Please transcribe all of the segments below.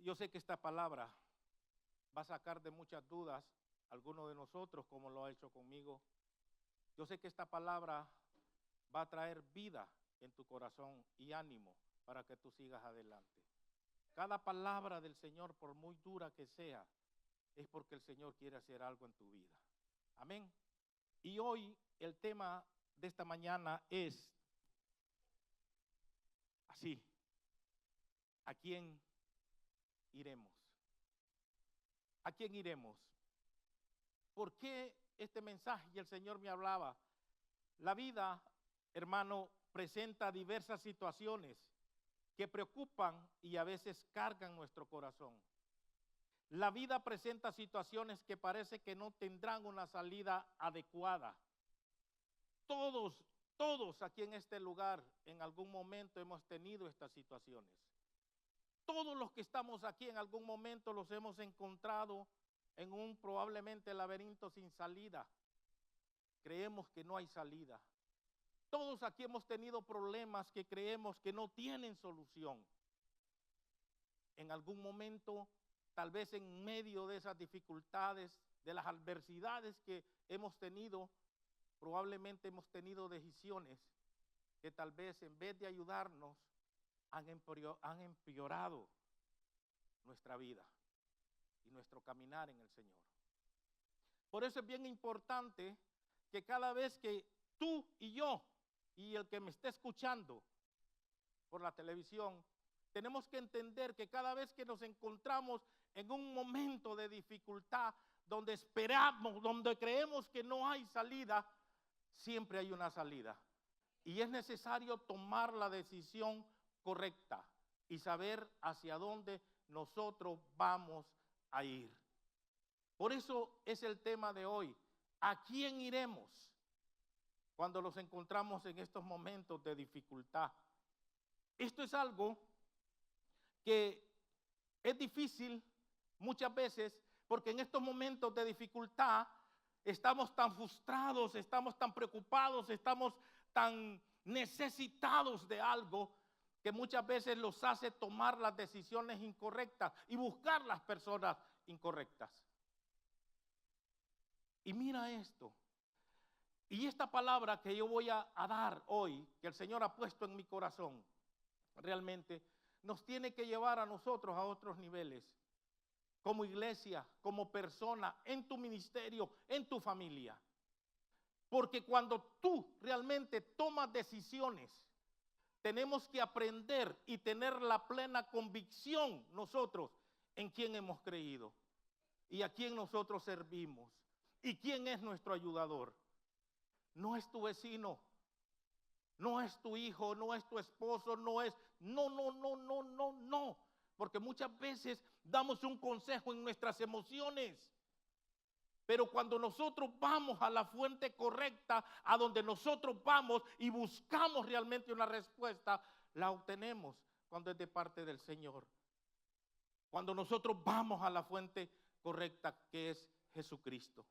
yo sé que esta palabra va a sacar de muchas dudas a alguno de nosotros, como lo ha hecho conmigo. Yo sé que esta palabra va a traer vida en tu corazón y ánimo para que tú sigas adelante. Cada palabra del Señor, por muy dura que sea, es porque el Señor quiere hacer algo en tu vida. Amén. Y hoy el tema de esta mañana es así: ¿a quién iremos? ¿A quién iremos? ¿Por qué este mensaje? Y el Señor me hablaba. La vida, hermano, presenta diversas situaciones que preocupan y a veces cargan nuestro corazón. La vida presenta situaciones que parece que no tendrán una salida adecuada. Todos aquí en este lugar en algún momento hemos tenido estas situaciones. Todos los que estamos aquí en algún momento los hemos encontrado en un probablemente laberinto sin salida. Creemos que no hay salida. Todos aquí hemos tenido problemas que creemos que no tienen solución. En algún momento, tal vez en medio de esas dificultades, de las adversidades que hemos tenido, probablemente hemos tenido decisiones que tal vez en vez de ayudarnos han empeorado nuestra vida y nuestro caminar en el Señor. Por eso es bien importante que cada vez que tú y yo y el que me esté escuchando por la televisión, tenemos que entender que cada vez que nos encontramos en un momento de dificultad, donde esperamos, donde creemos que no hay salida, siempre hay una salida. Y es necesario tomar la decisión correcta y saber hacia dónde nosotros vamos a ir. Por eso es el tema de hoy: ¿a quién iremos cuando nos encontramos en estos momentos de dificultad? Esto es algo que es difícil muchas veces, porque en estos momentos de dificultad estamos tan frustrados, estamos tan preocupados, estamos tan necesitados de algo que muchas veces los hace tomar las decisiones incorrectas y buscar las personas incorrectas. Y mira esto, y esta palabra que yo voy a dar hoy, que el Señor ha puesto en mi corazón, realmente nos tiene que llevar a nosotros a otros niveles, como iglesia, como persona, en tu ministerio, en tu familia. Porque cuando tú realmente tomas decisiones, tenemos que aprender y tener la plena convicción nosotros en quién hemos creído y a quién nosotros servimos y quién es nuestro ayudador. No es tu vecino, no es tu hijo, no es tu esposo, no. Porque muchas veces damos un consejo en nuestras emociones. Pero cuando nosotros vamos a la fuente correcta, a donde nosotros vamos y buscamos realmente una respuesta, la obtenemos cuando es de parte del Señor. Cuando nosotros vamos a la fuente correcta, que es Jesucristo.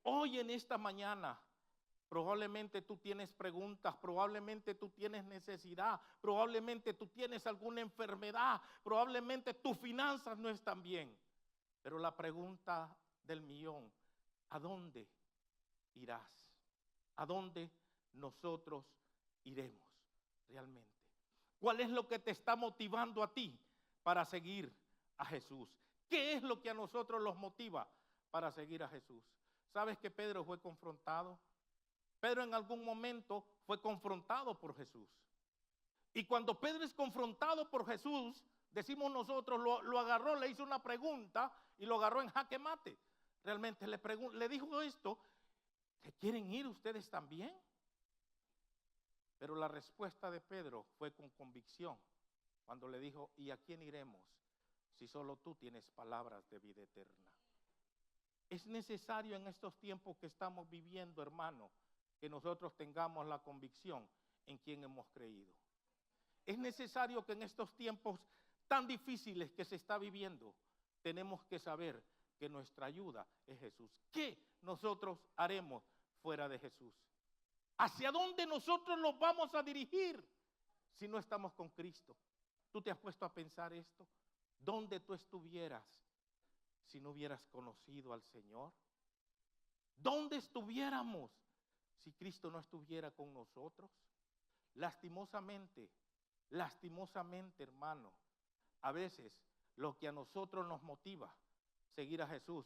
Hoy en esta mañana, probablemente tú tienes preguntas, probablemente tú tienes necesidad, probablemente tú tienes alguna enfermedad, probablemente tus finanzas no están bien. Pero la pregunta del millón: ¿a dónde irás? ¿A dónde nosotros iremos realmente? ¿Cuál es lo que te está motivando a ti para seguir a Jesús? ¿Qué es lo que a nosotros los motiva para seguir a Jesús? ¿Sabes que Pedro fue confrontado? Pedro en algún momento fue confrontado por Jesús. Y cuando Pedro es confrontado por Jesús, decimos nosotros, lo agarró, le hizo una pregunta y lo agarró en jaque mate. Realmente le dijo esto: ¿que quieren ir ustedes también? Pero la respuesta de Pedro fue con convicción, cuando le dijo: ¿y a quién iremos si solo tú tienes palabras de vida eterna? Es necesario en estos tiempos que estamos viviendo, hermano, que nosotros tengamos la convicción en quién hemos creído. Es necesario que en estos tiempos tan difíciles que se está viviendo, tenemos que saber que nuestra ayuda es Jesús. ¿Qué nosotros haremos fuera de Jesús? ¿Hacia dónde nosotros nos vamos a dirigir si no estamos con Cristo? ¿Tú te has puesto a pensar esto? ¿Dónde tú estuvieras si no hubieras conocido al Señor? ¿Dónde estuviéramos si Cristo no estuviera con nosotros? Lastimosamente, hermano, a veces lo que a nosotros nos motiva seguir a Jesús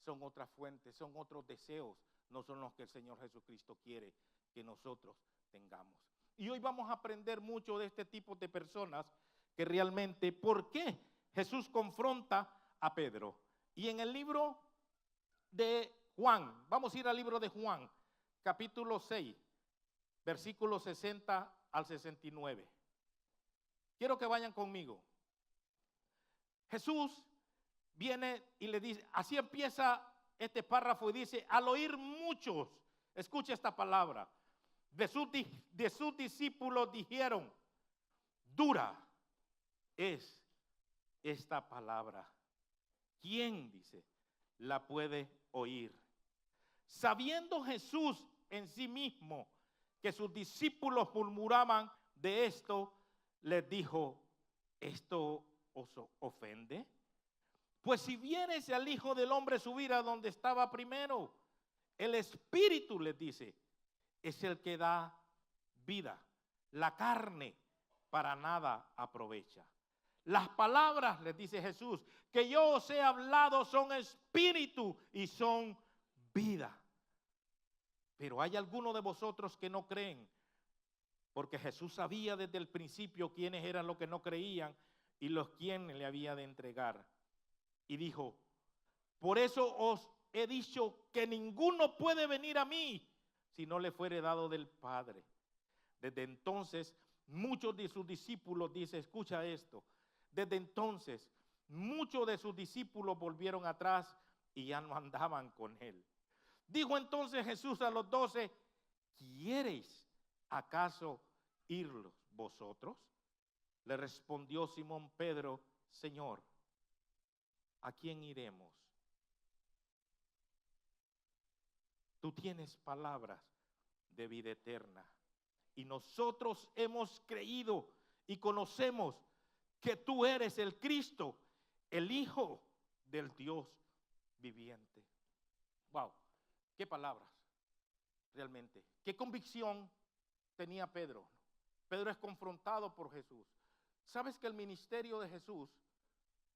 son otras fuentes, son otros deseos, no son los que el Señor Jesucristo quiere que nosotros tengamos. Y hoy vamos a aprender mucho de este tipo de personas que realmente, ¿por qué Jesús confronta a Pedro? Y en el libro de Juan, vamos a ir al libro de Juan, capítulo 6, versículos 60 al 69. Quiero que vayan conmigo. Jesús viene y le dice, así empieza este párrafo y dice, al oír muchos, escucha esta palabra, de sus discípulos dijeron, dura es esta palabra. ¿Quién, dice, la puede oír? Sabiendo Jesús en sí mismo que sus discípulos murmuraban de esto, les dijo, ¿esto os ofende? Pues si vieres al Hijo del Hombre subir a donde estaba primero, el Espíritu, les dice, es el que da vida. La carne para nada aprovecha. Las palabras, les dice Jesús, que yo os he hablado son espíritu y son vida. Pero hay algunos de vosotros que no creen, porque Jesús sabía desde el principio quiénes eran los que no creían y los quienes le había de entregar. Y dijo, por eso os he dicho que ninguno puede venir a mí si no le fuere dado del Padre. Desde entonces, muchos de sus discípulos, dice, escucha esto, desde entonces, muchos de sus discípulos volvieron atrás y ya no andaban con él. Dijo entonces Jesús a los 12, ¿quiereis acaso ir vosotros? Le respondió Simón Pedro, Señor, ¿a quién iremos? Tú tienes palabras de vida eterna y nosotros hemos creído y conocemos que tú eres el Cristo, el Hijo del Dios viviente. Wow, qué palabras, realmente. Qué convicción tenía Pedro. Pedro es confrontado por Jesús. ¿Sabes que el ministerio de Jesús,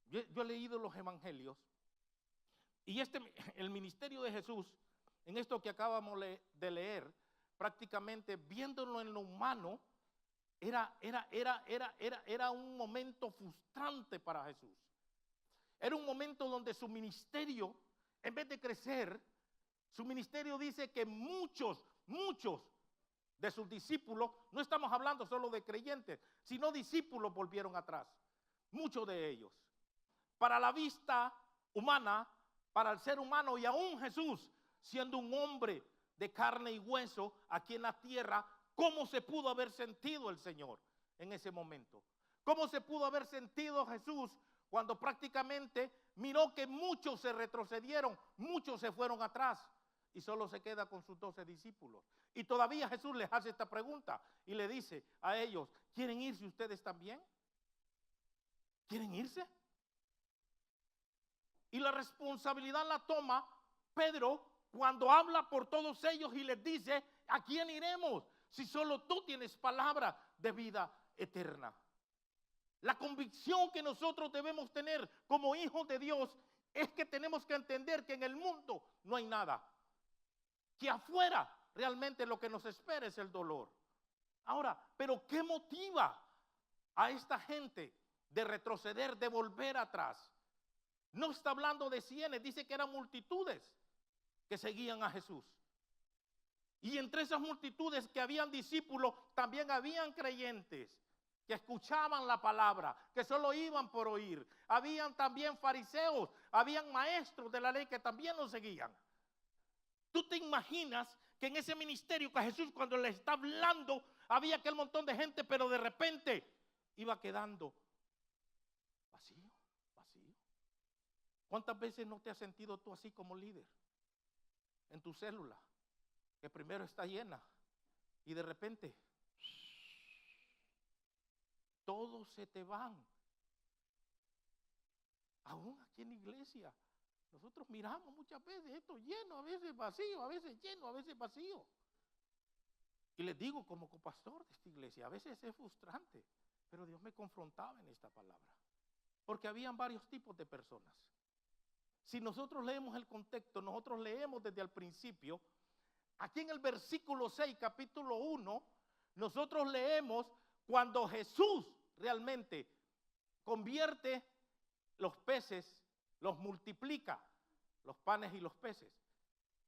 yo he leído los evangelios, y el ministerio de Jesús, en esto que acabamos de leer, prácticamente viéndolo en lo humano, era un momento frustrante para Jesús. Era un momento donde su ministerio, en vez de crecer, su ministerio dice que muchos de sus discípulos, no estamos hablando solo de creyentes, sino discípulos volvieron atrás. Muchos de ellos. Para la vista humana, para el ser humano y aún Jesús, siendo un hombre de carne y hueso aquí en la tierra, ¿cómo se pudo haber sentido el Señor en ese momento? ¿Cómo se pudo haber sentido Jesús cuando prácticamente miró que muchos se retrocedieron, muchos se fueron atrás y solo se queda con sus 12 discípulos? Y todavía Jesús les hace esta pregunta y le dice a ellos, ¿quieren irse ustedes también? ¿Quieren irse? Y la responsabilidad la toma Pedro cuando habla por todos ellos y les dice, ¿a quién iremos? Si solo tú tienes palabra de vida eterna. La convicción que nosotros debemos tener como hijos de Dios es que tenemos que entender que en el mundo no hay nada. Que afuera realmente lo que nos espera es el dolor. Ahora, ¿pero qué motiva a esta gente de retroceder, de volver atrás? No está hablando de cienes, dice que eran multitudes que seguían a Jesús. Y entre esas multitudes que habían discípulos, también habían creyentes que escuchaban la palabra, que solo iban por oír. Habían también fariseos, habían maestros de la ley que también los seguían. ¿Tú te imaginas que en ese ministerio que Jesús cuando le está hablando, había aquel montón de gente, pero de repente iba quedando vacío? ¿Cuántas veces no te has sentido tú así como líder en tu célula? Que primero está llena y de repente todos se te van. Aún aquí en la iglesia, nosotros miramos muchas veces esto lleno, a veces vacío, a veces lleno, a veces vacío. Y les digo como copastor de esta iglesia, a veces es frustrante, pero Dios me confrontaba en esta palabra. Porque habían varios tipos de personas. Si nosotros leemos el contexto, nosotros leemos desde el principio, aquí en el versículo 6, capítulo 1, nosotros leemos cuando Jesús realmente convierte los peces, los multiplica, los panes y los peces,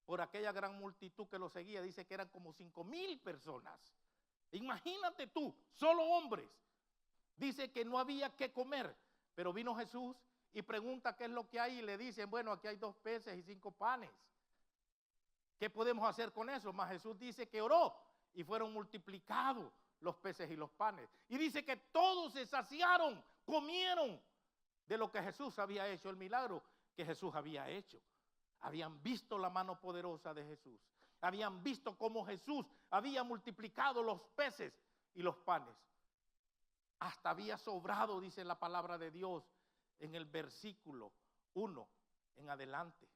por aquella gran multitud que lo seguía. Dice que eran como 5,000 personas. Imagínate tú, solo hombres. Dice que no había que comer, pero vino Jesús y pregunta qué es lo que hay y le dicen, bueno, aquí hay 2 peces y 5 panes. ¿Qué podemos hacer con eso? Mas Jesús dice que oró y fueron multiplicados los peces y los panes. Y dice que todos se saciaron, comieron de lo que Jesús había hecho, el milagro que Jesús había hecho. Habían visto la mano poderosa de Jesús. Habían visto cómo Jesús había multiplicado los peces y los panes. Hasta había sobrado, dice la palabra de Dios en el versículo 1 en adelante.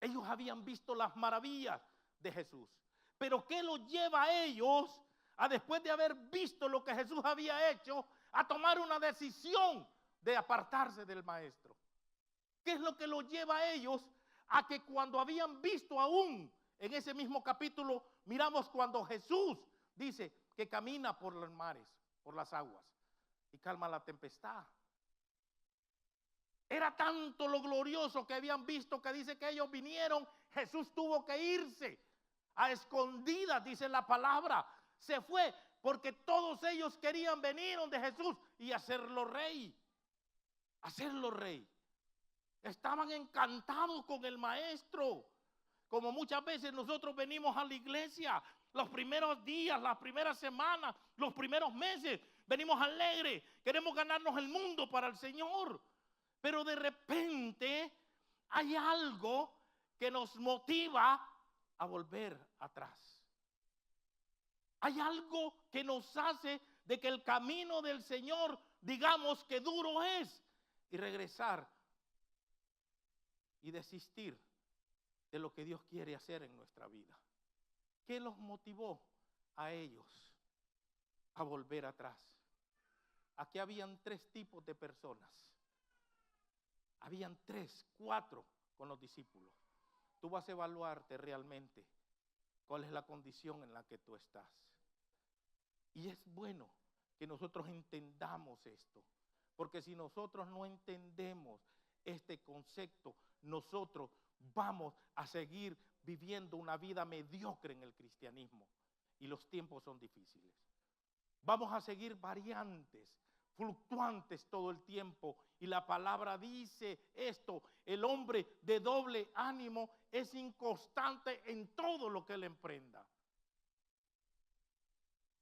Ellos habían visto las maravillas de Jesús. Pero ¿qué los lleva a ellos a, después de haber visto lo que Jesús había hecho, a tomar una decisión de apartarse del maestro? ¿Qué es lo que los lleva a ellos a que cuando habían visto aún en ese mismo capítulo, miramos cuando Jesús dice que camina por los mares, por las aguas y calma la tempestad? Era tanto lo glorioso que habían visto que dice que ellos vinieron. Jesús tuvo que irse a escondidas, dice la palabra. Se fue porque todos ellos querían venir donde Jesús y hacerlo rey. Hacerlo rey. Estaban encantados con el maestro. Como muchas veces nosotros venimos a la iglesia, los primeros días, las primeras semanas, los primeros meses, venimos alegres, queremos ganarnos el mundo para el Señor. Pero de repente hay algo que nos motiva a volver atrás. Hay algo que nos hace de que el camino del Señor, digamos que duro es, y regresar y desistir de lo que Dios quiere hacer en nuestra vida. ¿Qué los motivó a ellos a volver atrás? Aquí habían 3 tipos de personas. Habían 3, 4 con los discípulos. Tú vas a evaluarte realmente cuál es la condición en la que tú estás. Y es bueno que nosotros entendamos esto, porque si nosotros no entendemos este concepto, nosotros vamos a seguir viviendo una vida mediocre en el cristianismo y los tiempos son difíciles. Vamos a seguir variantes, fluctuantes todo el tiempo, y la palabra dice esto: el hombre de doble ánimo es inconstante en todo lo que él emprenda.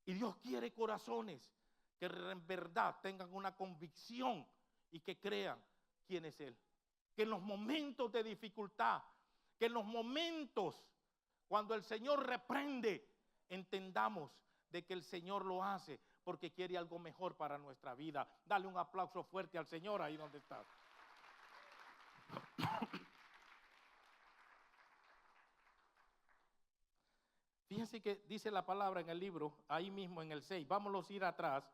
Y Dios quiere corazones que en verdad tengan una convicción y que crean quién es Él. Que en los momentos de dificultad, que en los momentos cuando el Señor reprende, entendamos de que el Señor lo hace porque quiere algo mejor para nuestra vida. Dale un aplauso fuerte al Señor ahí donde estás. Fíjense que dice la palabra en el libro, ahí mismo en el 6. Vámonos a ir atrás.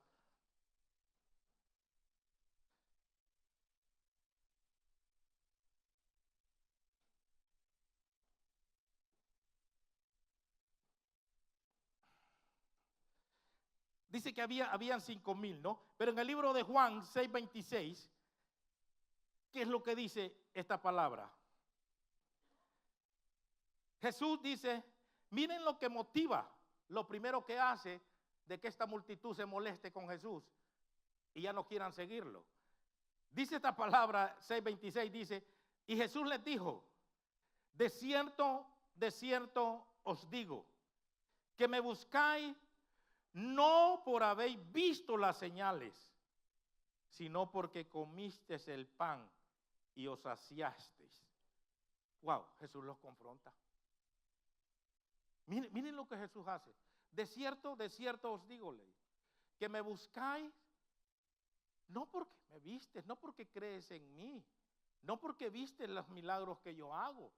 Dice que habían 5,000, ¿no? Pero en el libro de Juan 6:26, ¿qué es lo que dice esta palabra? Jesús dice, miren lo que motiva, lo primero que hace de que esta multitud se moleste con Jesús y ya no quieran seguirlo. Dice esta palabra 6:26, dice, y Jesús les dijo, de cierto os digo, que me buscáis no por habéis visto las señales, sino porque comisteis el pan y os saciasteis. Wow, Jesús los confronta. Miren lo que Jesús hace. De cierto os digo, que me buscáis no porque me vistes, no porque crees en mí, no porque viste los milagros que yo hago,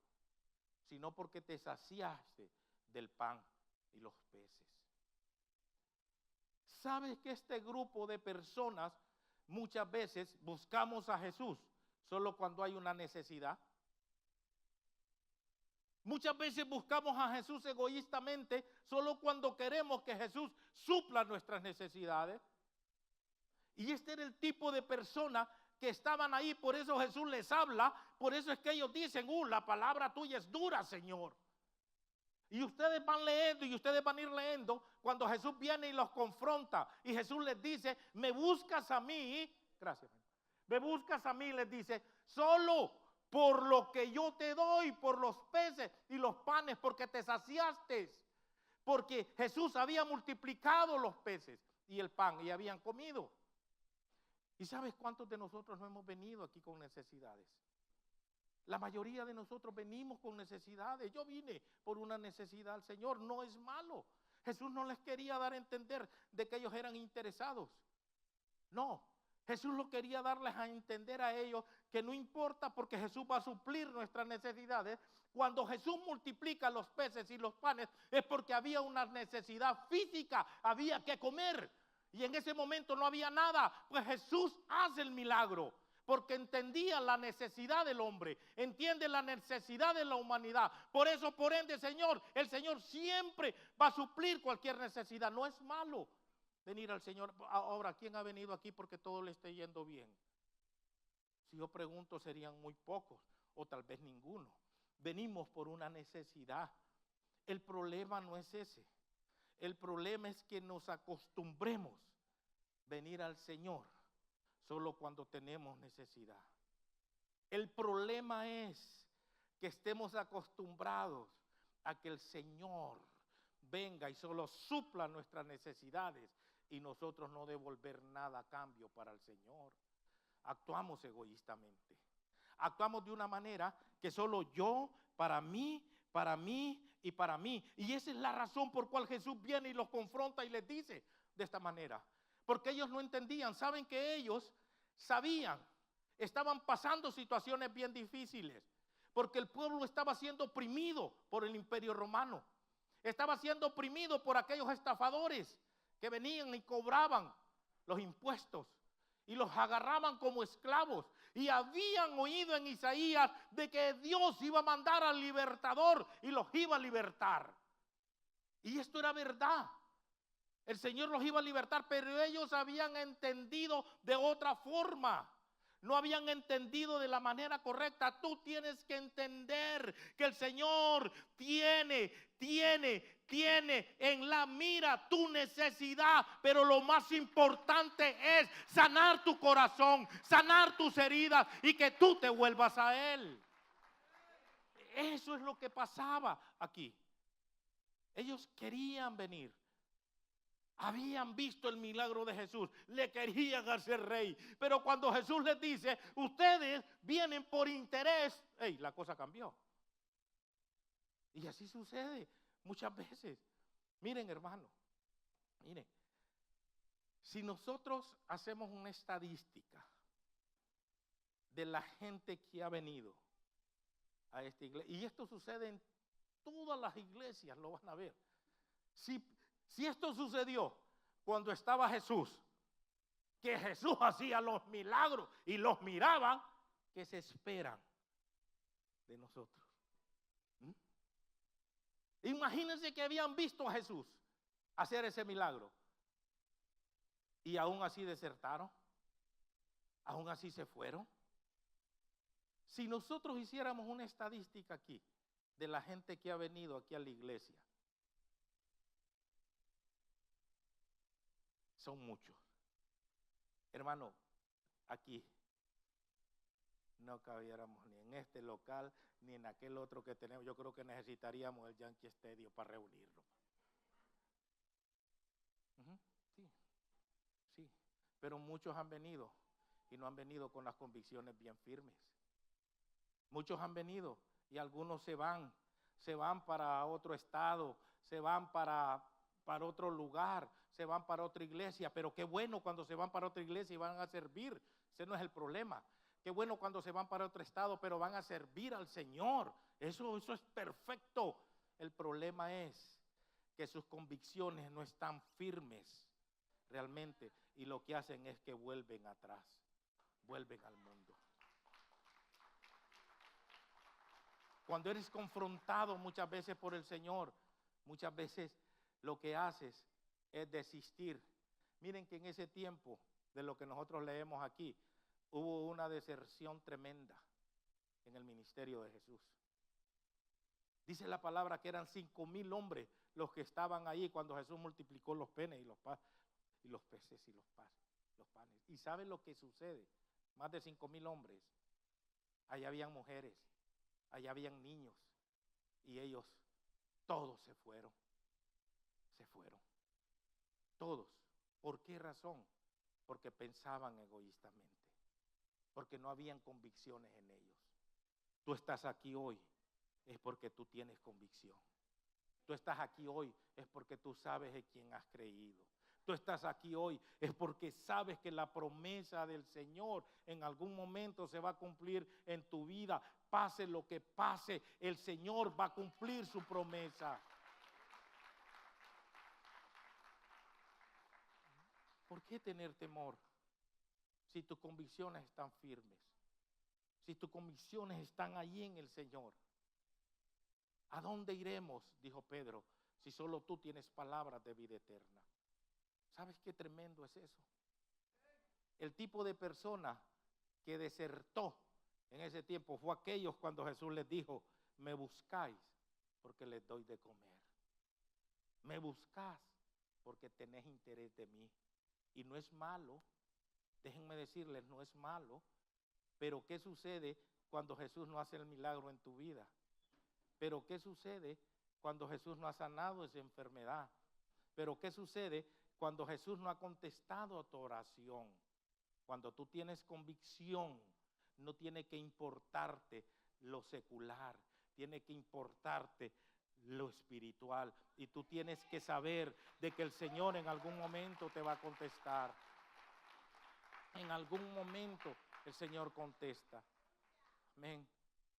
sino porque te saciaste del pan y los peces. ¿Sabes que este grupo de personas muchas veces buscamos a Jesús solo cuando hay una necesidad? Muchas veces buscamos a Jesús egoístamente solo cuando queremos que Jesús supla nuestras necesidades. Y este era el tipo de persona que estaban ahí, por eso Jesús les habla, por eso es que ellos dicen, la palabra tuya es dura, Señor. Y ustedes van leyendo y ustedes van a ir leyendo cuando Jesús viene y los confronta. Y Jesús les dice, me buscas a mí, gracias, me buscas a mí, les dice, solo por lo que yo te doy, por los peces y los panes, porque te saciaste. Porque Jesús había multiplicado los peces y el pan y habían comido. ¿Y sabes cuántos de nosotros no hemos venido aquí con necesidades? La mayoría de nosotros venimos con necesidades. Yo vine por una necesidad al Señor, no es malo. Jesús no les quería dar a entender de que ellos eran interesados. No, Jesús lo quería darles a entender a ellos que no importa porque Jesús va a suplir nuestras necesidades. Cuando Jesús multiplica los peces y los panes es porque había una necesidad física, había que comer. Y en ese momento no había nada, pues Jesús hace el milagro. Porque entendía la necesidad del hombre, entiende la necesidad de la humanidad. Por eso, por ende, el Señor siempre va a suplir cualquier necesidad. No es malo venir al Señor. Ahora, ¿quién ha venido aquí porque todo le esté yendo bien? Si yo pregunto, serían muy pocos o tal vez ninguno. Venimos por una necesidad. El problema no es ese. El problema es que nos acostumbremos a venir al Señor solo cuando tenemos necesidad. El problema es que estemos acostumbrados a que el Señor venga y solo supla nuestras necesidades y nosotros no devolver nada a cambio para el Señor. Actuamos egoístamente. Actuamos de una manera que solo yo, para mí y para mí. Y esa es la razón por cual Jesús viene y los confronta y les dice de esta manera. Porque ellos no entendían, saben que ellos sabían, estaban pasando situaciones bien difíciles, porque el pueblo estaba siendo oprimido por el Imperio Romano, estaba siendo oprimido por aquellos estafadores que venían y cobraban los impuestos y los agarraban como esclavos. Y habían oído en Isaías de que Dios iba a mandar al libertador y los iba a libertar. Y esto era verdad. El Señor los iba a libertar, pero ellos habían entendido de otra forma. No habían entendido de la manera correcta. Tú tienes que entender que el Señor tiene en la mira tu necesidad, pero lo más importante es sanar tu corazón, sanar tus heridas y que tú te vuelvas a Él. Eso es lo que pasaba aquí. Ellos querían venir. Habían visto el milagro de Jesús, le querían hacer rey, pero cuando Jesús les dice, ustedes vienen por interés, la cosa cambió. Y así sucede muchas veces. Miren, hermano, miren, si nosotros hacemos una estadística de la gente que ha venido a esta iglesia, y esto sucede en todas las iglesias, lo van a ver. Si esto sucedió cuando estaba Jesús, que Jesús hacía los milagros y los miraban, ¿qué se esperan de nosotros? Imagínense que habían visto a Jesús hacer ese milagro y aún así desertaron, aún así se fueron. Si nosotros hiciéramos una estadística aquí de la gente que ha venido aquí a la iglesia, son muchos. Hermano, aquí no cabiéramos ni en este local ni en aquel otro que tenemos. Yo creo que necesitaríamos el Yankee Stadium para reunirnos. Sí, pero muchos han venido y no han venido con las convicciones bien firmes. Muchos han venido y algunos se van para otro estado, se van para otro lugar, se van para otra iglesia, pero qué bueno cuando se van para otra iglesia y van a servir Ese no es el problema. Qué bueno cuando se van para otro estado, pero van a servir al Señor. Eso es perfecto. El problema es que sus convicciones no están firmes realmente, y lo que hacen es que vuelven atrás, vuelven al mundo. Cuando eres confrontado muchas veces por el Señor, muchas veces lo que haces es desistir. Miren que en ese tiempo, de lo que nosotros leemos aquí, hubo una deserción tremenda en el ministerio de Jesús. Dice la palabra que eran 5,000 hombres los que estaban ahí cuando Jesús multiplicó los peces y los peces y los panes. ¿Y saben lo que sucede? Más de 5,000 hombres. Allá habían mujeres, allá habían niños, y ellos todos se fueron. Todos. ¿Por qué razón? Porque pensaban egoístamente, porque no habían convicciones en ellos. Tú estás aquí hoy, es porque tú tienes convicción. Tú estás aquí hoy, es porque tú sabes en quién has creído. Tú estás aquí hoy, es porque sabes que la promesa del Señor en algún momento se va a cumplir en tu vida. Pase lo que pase, el Señor va a cumplir su promesa. ¿Por qué tener temor si tus convicciones están firmes? Si tus convicciones están allí en el Señor. ¿A dónde iremos? Dijo Pedro, si solo tú tienes palabras de vida eterna. ¿Sabes qué tremendo es eso? El tipo de persona que desertó en ese tiempo fue aquellos cuando Jesús les dijo, me buscáis porque les doy de comer. Me buscás porque tenés interés de mí. Y no es malo, déjenme decirles, no es malo, pero ¿qué sucede cuando Jesús no hace el milagro en tu vida? Pero ¿qué sucede cuando Jesús no ha sanado esa enfermedad? Pero ¿qué sucede cuando Jesús no ha contestado a tu oración? Cuando tú tienes convicción, no tiene que importarte lo secular, tiene que importarte lo espiritual. Y tú tienes que saber de que el Señor en algún momento te va a contestar. En algún momento el Señor contesta. Amén.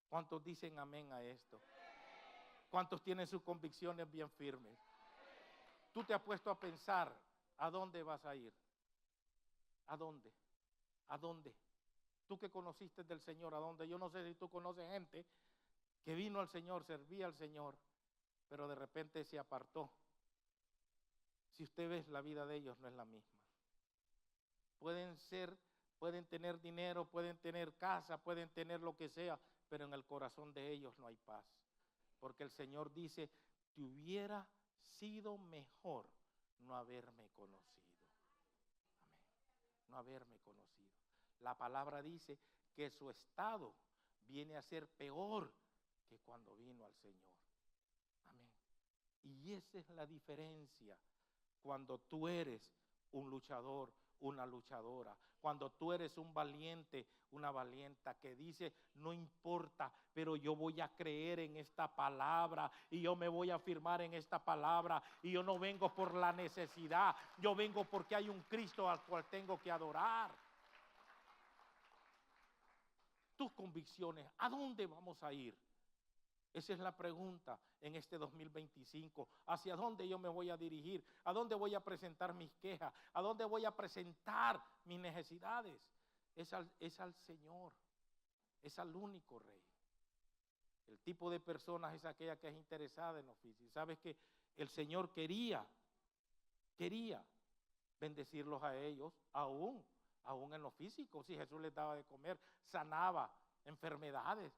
¿Cuántos dicen amén a esto? ¿Cuántos tienen sus convicciones bien firmes? Tú te has puesto a pensar, ¿a dónde vas a ir? ¿A dónde? ¿A dónde? Tú que conociste del Señor, ¿a dónde? Yo no sé si tú conoces gente que vino al Señor, servía al Señor, pero de repente se apartó. Si usted ve la vida de ellos, no es la misma. Pueden tener dinero, pueden tener casa, pueden tener lo que sea, pero en el corazón de ellos no hay paz. Porque el Señor dice, te hubiera sido mejor no haberme conocido. Amén. No haberme conocido. La palabra dice que su estado viene a ser peor que cuando vino al Señor. Amén. Y esa es la diferencia cuando tú eres un luchador, una luchadora, cuando tú eres un valiente, una valienta que dice, no importa, pero yo voy a creer en esta palabra y yo me voy a afirmar en esta palabra y yo no vengo por la necesidad, yo vengo porque hay un Cristo al cual tengo que adorar. Tus convicciones, ¿a dónde vamos a ir? Esa es la pregunta en este 2025. ¿Hacia dónde yo me voy a dirigir? ¿A dónde voy a presentar mis quejas? ¿A dónde voy a presentar mis necesidades? Es al Señor, es al único Rey. El tipo de personas es aquella que es interesada en oficio. ¿Sabes que el Señor quería bendecirlos a ellos, aún en lo físico? Si Jesús les daba de comer, sanaba enfermedades.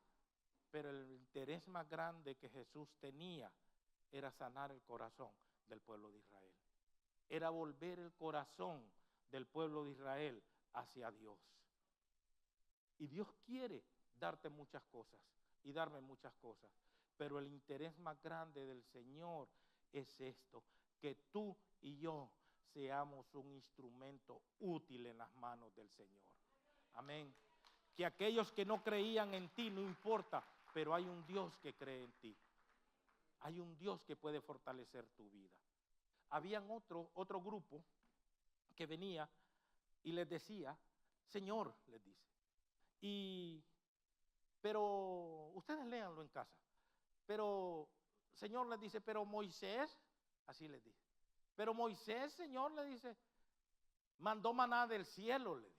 Pero el interés más grande que Jesús tenía era sanar el corazón del pueblo de Israel. Era volver el corazón del pueblo de Israel hacia Dios. Y Dios quiere darte muchas cosas y darme muchas cosas. Pero el interés más grande del Señor es esto, que tú y yo seamos un instrumento útil en las manos del Señor. Amén. Que aquellos que no creían en ti, no importa, pero hay un Dios que cree en ti. Hay un Dios que puede fortalecer tu vida. Habían otro grupo que venía y les decía, Señor, les dice, pero ustedes léanlo en casa, pero Señor les dice, pero Moisés, así les dice, pero Moisés, Señor, le dice, mandó maná del cielo, le dice.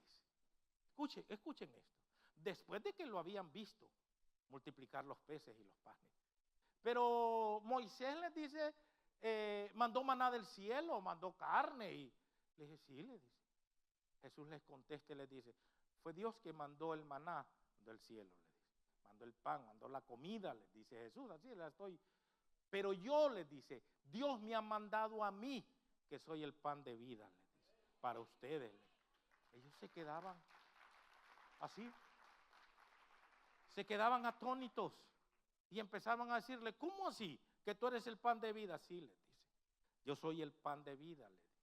Escuchen esto. Después de que lo habían visto multiplicar los peces y los panes. Pero Moisés les dice, mandó maná del cielo, mandó carne. Y le dice, sí, le dice. Jesús les contesta y les dice, fue Dios que mandó el maná del cielo, le dice. Mandó el pan, mandó la comida, les dice Jesús, así la estoy. Pero yo, les dice, Dios me ha mandado a mí, que soy el pan de vida, les dice, para ustedes. Ellos se quedaban así, se quedaban atónitos y empezaban a decirle, ¿cómo así? Que tú eres el pan de vida. Sí, les dice, yo soy el pan de vida, le dice.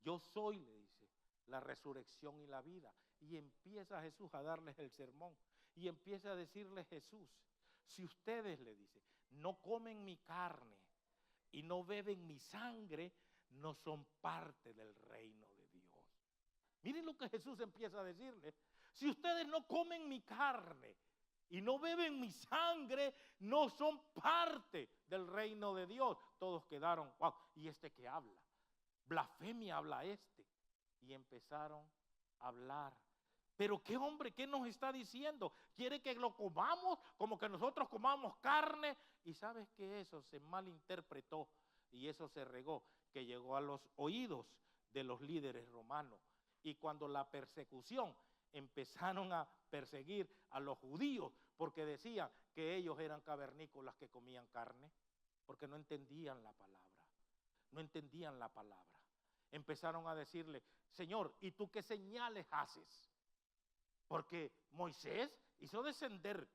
Yo soy, le dice, la resurrección y la vida. Y empieza Jesús a darles el sermón y empieza a decirles Jesús, si ustedes, le dice, no comen mi carne y no beben mi sangre, no son parte del reino de Dios. Miren lo que Jesús empieza a decirles. Si ustedes no comen mi carne y no beben mi sangre, no son parte del reino de Dios. Todos quedaron, wow, ¿y este qué habla? Blasfemia habla este. Y empezaron a hablar. Pero qué hombre, ¿qué nos está diciendo? ¿Quiere que lo comamos como que nosotros comamos carne? Y sabes que eso se malinterpretó y eso se regó, que llegó a los oídos de los líderes romanos. Y cuando la persecución empezaron a perseguir a los judíos porque decían que ellos eran cavernícolas que comían carne, porque no entendían la palabra, no entendían la palabra. Empezaron a decirle, Señor, ¿y tú qué señales haces? Porque Moisés hizo descender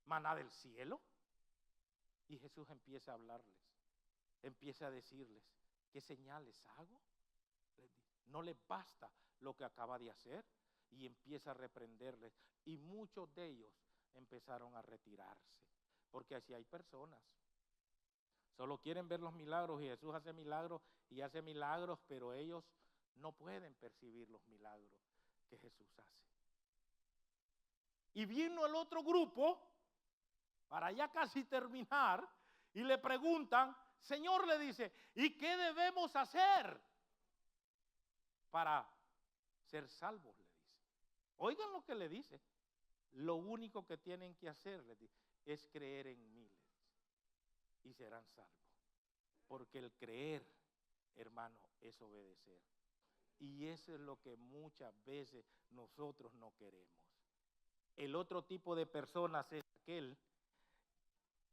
maná del cielo. Y Jesús empieza a hablarles, empieza a decirles, ¿qué señales hago? No les basta lo que acaba de hacer. Y empieza a reprenderles. Y muchos de ellos empezaron a retirarse. Porque así hay personas. Solo quieren ver los milagros y Jesús hace milagros y hace milagros, pero ellos no pueden percibir los milagros que Jesús hace. Y vino el otro grupo, para ya casi terminar, y le preguntan, Señor, le dice, ¿y qué debemos hacer para ser salvos? Le dice. Oigan lo que le dice. Lo único que tienen que hacer, le dice, es creer en mí, le dice, y serán salvos. Porque el creer, hermano, es obedecer. Y eso es lo que muchas veces nosotros no queremos. El otro tipo de personas es aquel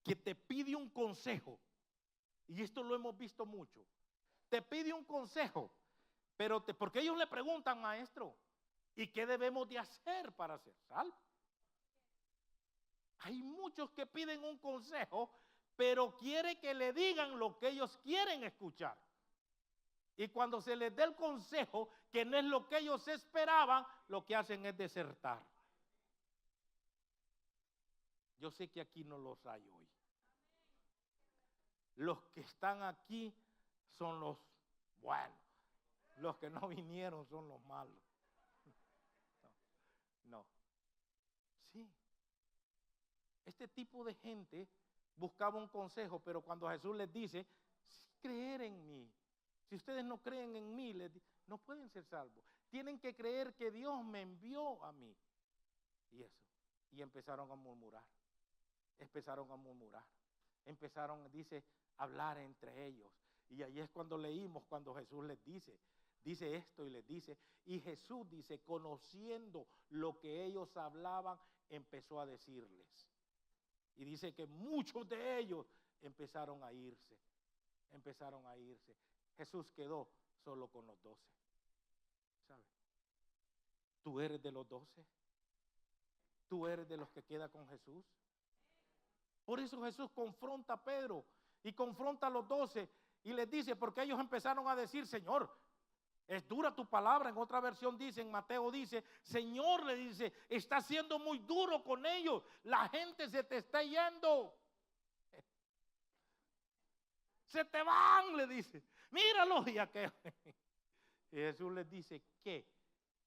que te pide un consejo. Y esto lo hemos visto mucho. Te pide un consejo, pero porque ellos le preguntan, maestro, ¿y qué debemos de hacer para ser salvos? Hay muchos que piden un consejo, pero quiere que le digan lo que ellos quieren escuchar. Y cuando se les dé el consejo, que no es lo que ellos esperaban, lo que hacen es desertar. Yo sé que aquí no los hay hoy. Los que están aquí son los buenos. Los que no vinieron son los malos. No. Sí. Este tipo de gente buscaba un consejo, pero cuando Jesús les dice, creer en mí. Si ustedes no creen en mí, no pueden ser salvos. Tienen que creer que Dios me envió a mí. Y eso. Y empezaron a murmurar. Empezaron, dice, a hablar entre ellos. Y ahí es cuando leímos, cuando Jesús les dice esto y les dice, y Jesús dice, conociendo lo que ellos hablaban, empezó a decirles. Y dice que muchos de ellos empezaron a irse. Jesús quedó solo con los 12. ¿Sabes? ¿Tú eres de los 12? ¿Tú eres de los que queda con Jesús? Por eso Jesús confronta a Pedro y confronta a los 12 y les dice, porque ellos empezaron a decir, Señor, es dura tu palabra. En otra versión dice, en Mateo dice, Señor, le dice, está siendo muy duro con ellos. La gente se te está yendo. Se te van, le dice. Míralos. Y Jesús les dice, ¿qué?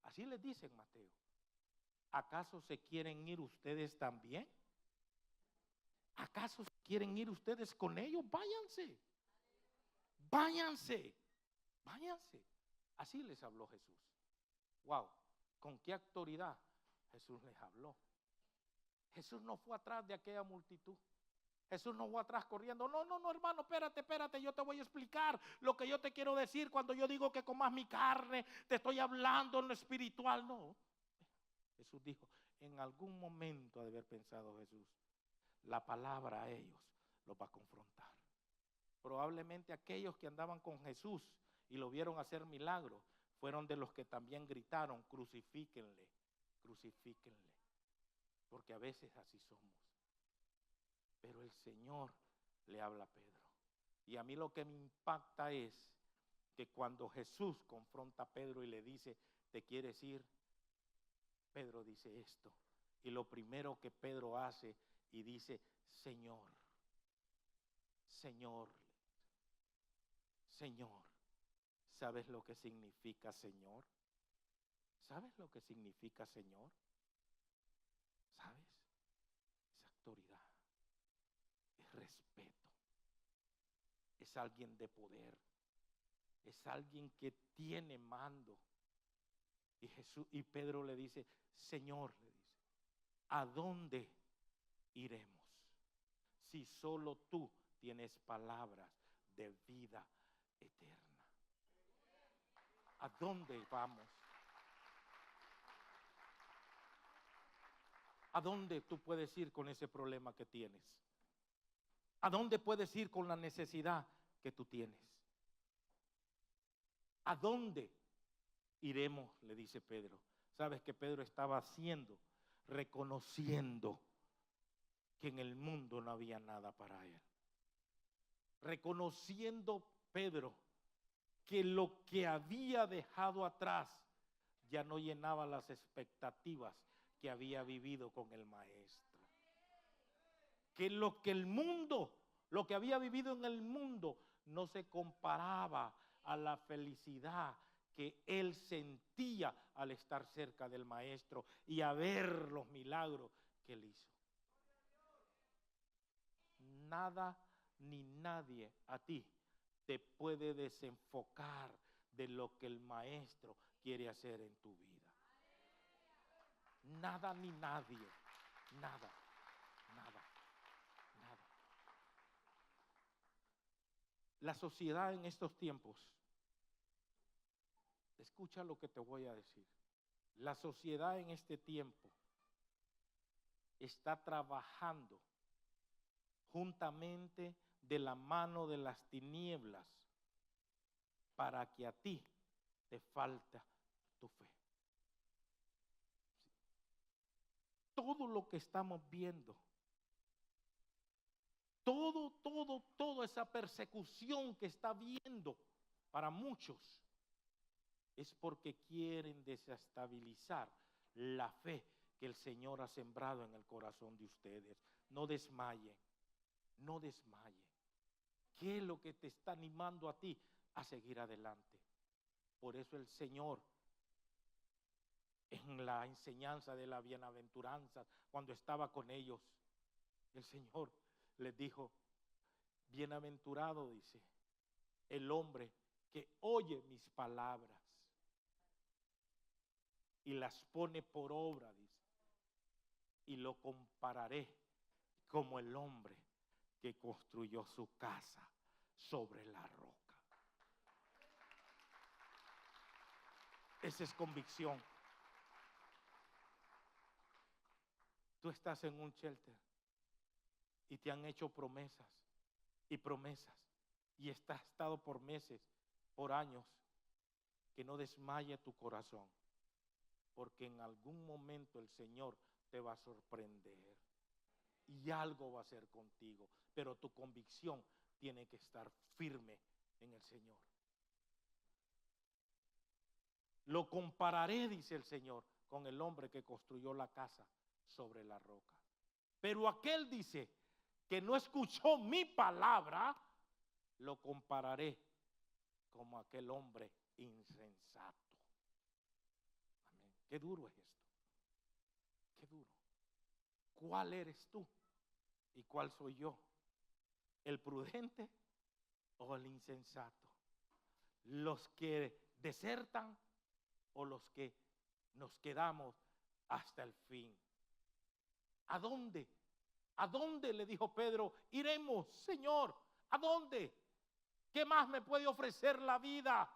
Así les dice en Mateo. ¿Acaso se quieren ir ustedes también? ¿Acaso quieren ir ustedes con ellos? Váyanse. Váyanse. Váyanse. Así les habló Jesús. Wow, ¿con qué autoridad Jesús les habló? Jesús no fue atrás de aquella multitud. Jesús no fue atrás corriendo. No, hermano, espérate, yo te voy a explicar lo que yo te quiero decir cuando yo digo que comas mi carne. Te estoy hablando en lo espiritual. No. Jesús dijo, en algún momento ha de haber pensado Jesús, la palabra a ellos los va a confrontar. Probablemente aquellos que andaban con Jesús y lo vieron hacer milagros, fueron de los que también gritaron, crucifíquenle, crucifíquenle. Porque a veces así somos. Pero el Señor le habla a Pedro. Y a mí lo que me impacta es que cuando Jesús confronta a Pedro y le dice, ¿te quieres ir? Pedro dice esto. Y lo primero que Pedro hace y dice, Señor, Señor, Señor. ¿Sabes lo que significa Señor? ¿Sabes lo que significa Señor? ¿Sabes? Es autoridad, es respeto, es alguien de poder, es alguien que tiene mando. Y Pedro le dice, Señor, le dice, ¿a dónde iremos? Si solo tú tienes palabras de vida eterna. ¿A dónde vamos? ¿A dónde tú puedes ir con ese problema que tienes? ¿A dónde puedes ir con la necesidad que tú tienes? ¿A dónde iremos? Le dice Pedro. ¿Sabes qué Pedro estaba haciendo? Reconociendo que en el mundo no había nada para él. Reconociendo Pedro que lo que había dejado atrás ya no llenaba las expectativas que había vivido con el maestro. Que el mundo, lo que había vivido en el mundo, no se comparaba a la felicidad que él sentía al estar cerca del maestro y a ver los milagros que él hizo. Nada ni nadie a ti te puede desenfocar de lo que el maestro quiere hacer en tu vida. Nada ni nadie, nada. La sociedad en estos tiempos, escucha lo que te voy a decir. La sociedad en este tiempo está trabajando juntamente de la mano de las tinieblas para que a ti te falta tu fe. Todo lo que estamos viendo, toda esa persecución que está viendo para muchos, es porque quieren desestabilizar la fe que el Señor ha sembrado en el corazón de ustedes. No desmayen, no desmayen. ¿Qué es lo que te está animando a ti a seguir adelante? Por eso el Señor, en la enseñanza de la bienaventuranza, cuando estaba con ellos, el Señor les dijo, bienaventurado, dice, el hombre que oye mis palabras y las pone por obra, dice, y lo compararé como el hombre que construyó su casa sobre la roca. Esa es convicción. Tú estás en un shelter y te han hecho promesas y promesas y has estado por meses, por años. Que no desmaye tu corazón, porque en algún momento el Señor te va a sorprender y algo va a hacer contigo, pero tu convicción tiene que estar firme en el Señor. Lo compararé, dice el Señor, con el hombre que construyó la casa sobre la roca. Pero aquel, dice, que no escuchó mi palabra, lo compararé como aquel hombre insensato. Amén. Qué duro es esto. ¿cuál eres tú y cuál soy yo? ¿El prudente o el insensato? ¿Los que desertan o los que nos quedamos hasta el fin? ¿A dónde? ¿A dónde, le dijo Pedro, iremos, Señor? ¿A dónde? ¿Qué más me puede ofrecer la vida?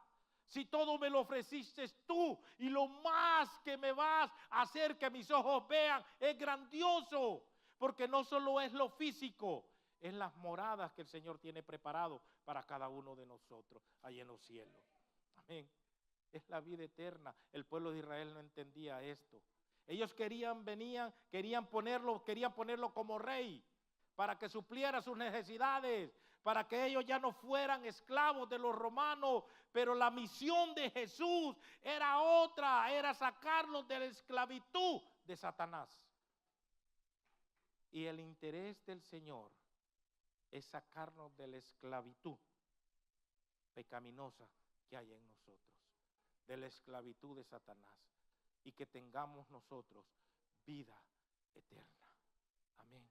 Si todo me lo ofreciste tú, y lo más que me vas a hacer que mis ojos vean es grandioso, porque no solo es lo físico, es las moradas que el Señor tiene preparado para cada uno de nosotros allá en los cielos. Amén. Es la vida eterna. El pueblo de Israel no entendía esto. Ellos querían ponerlo como rey para que supliera sus necesidades, para que ellos ya no fueran esclavos de los romanos. Pero la misión de Jesús era otra, era sacarlos de la esclavitud de Satanás. Y el interés del Señor es sacarnos de la esclavitud pecaminosa que hay en nosotros, de la esclavitud de Satanás, y que tengamos nosotros vida eterna. Amén.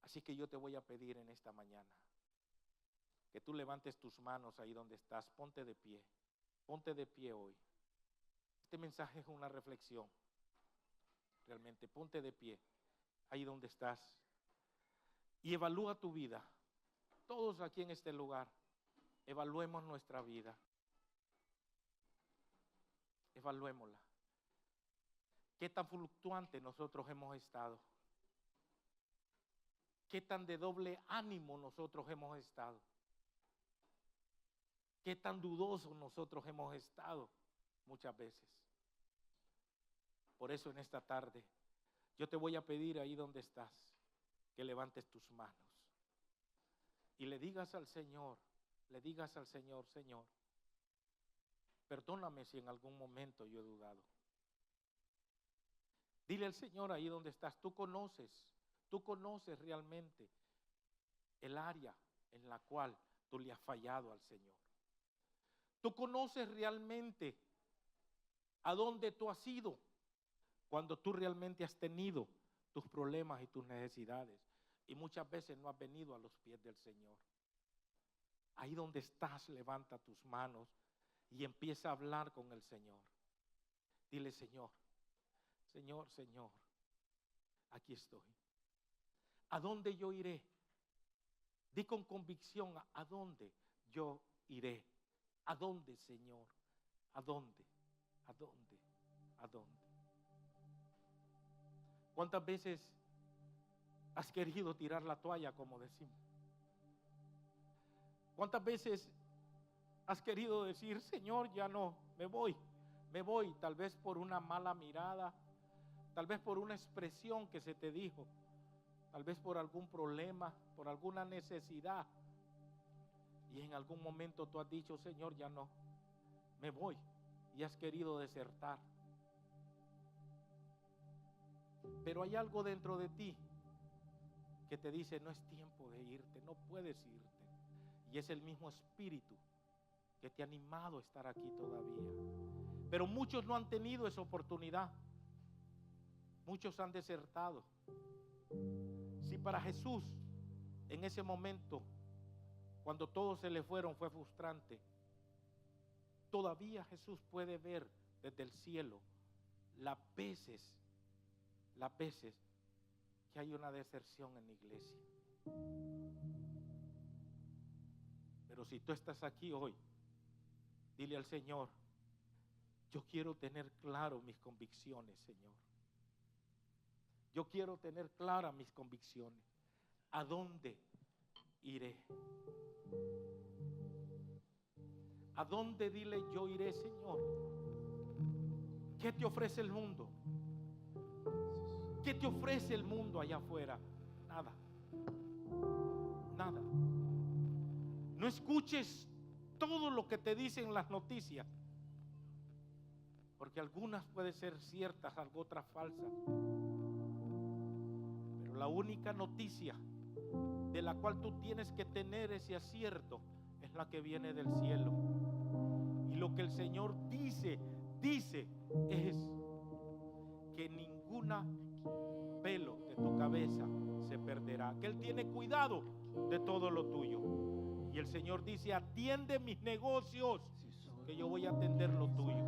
Así que yo te voy a pedir en esta mañana que tú levantes tus manos ahí donde estás. Ponte de pie hoy. Este mensaje es una reflexión. Realmente, ponte de pie ahí donde estás y evalúa tu vida. Todos aquí en este lugar, evaluemos nuestra vida. Evaluémosla. ¿Qué tan fluctuante nosotros hemos estado? ¿Qué tan de doble ánimo nosotros hemos estado? ¿Qué tan dudosos nosotros hemos estado muchas veces? Por eso en esta tarde yo te voy a pedir ahí donde estás que levantes tus manos y le digas al Señor, Señor, perdóname si en algún momento yo he dudado. Dile al Señor ahí donde estás, tú conoces realmente el área en la cual tú le has fallado al Señor. Tú conoces realmente a dónde tú has ido cuando tú realmente has tenido tus problemas y tus necesidades, y muchas veces no has venido a los pies del Señor. Ahí donde estás, levanta tus manos y empieza a hablar con el Señor. Dile, Señor, aquí estoy. ¿A dónde yo iré? Di con convicción, ¿a dónde yo iré? ¿A dónde, Señor? ¿A dónde? ¿A dónde? ¿A dónde? ¿Cuántas veces has querido tirar la toalla, como decimos? ¿Cuántas veces has querido decir, Señor, ya no, me voy, tal vez por una mala mirada, tal vez por una expresión que se te dijo, tal vez por algún problema, por alguna necesidad, y en algún momento tú has dicho, Señor, ya no, me voy, y has querido desertar? Pero hay algo dentro de ti que te dice, no es tiempo de irte, no puedes irte. Y es el mismo espíritu que te ha animado a estar aquí todavía. Pero muchos no han tenido esa oportunidad. Muchos han desertado. Si para Jesús en ese momento, cuando todos se le fueron, fue frustrante, todavía Jesús puede ver desde el cielo las veces que hay una deserción en la iglesia. Pero si tú estás aquí hoy, dile al Señor, yo quiero tener claro mis convicciones, Señor. Yo quiero tener claras mis convicciones. ¿A dónde iré? ¿A dónde, dile, yo iré, Señor? ¿Qué te ofrece el mundo? ¿Qué te ofrece el mundo allá afuera? Nada. Nada. No escuches todo lo que te dicen las noticias, porque algunas pueden ser ciertas, algo otras falsas. Pero la única noticia de la cual tú tienes que tener ese acierto es la que viene del cielo. Y lo que el Señor dice es que ninguna pelo de tu cabeza cabeza se perderá, que Él tiene cuidado de todo lo tuyo. Y el Señor dice: atiende mis negocios, que yo voy a atender lo tuyo.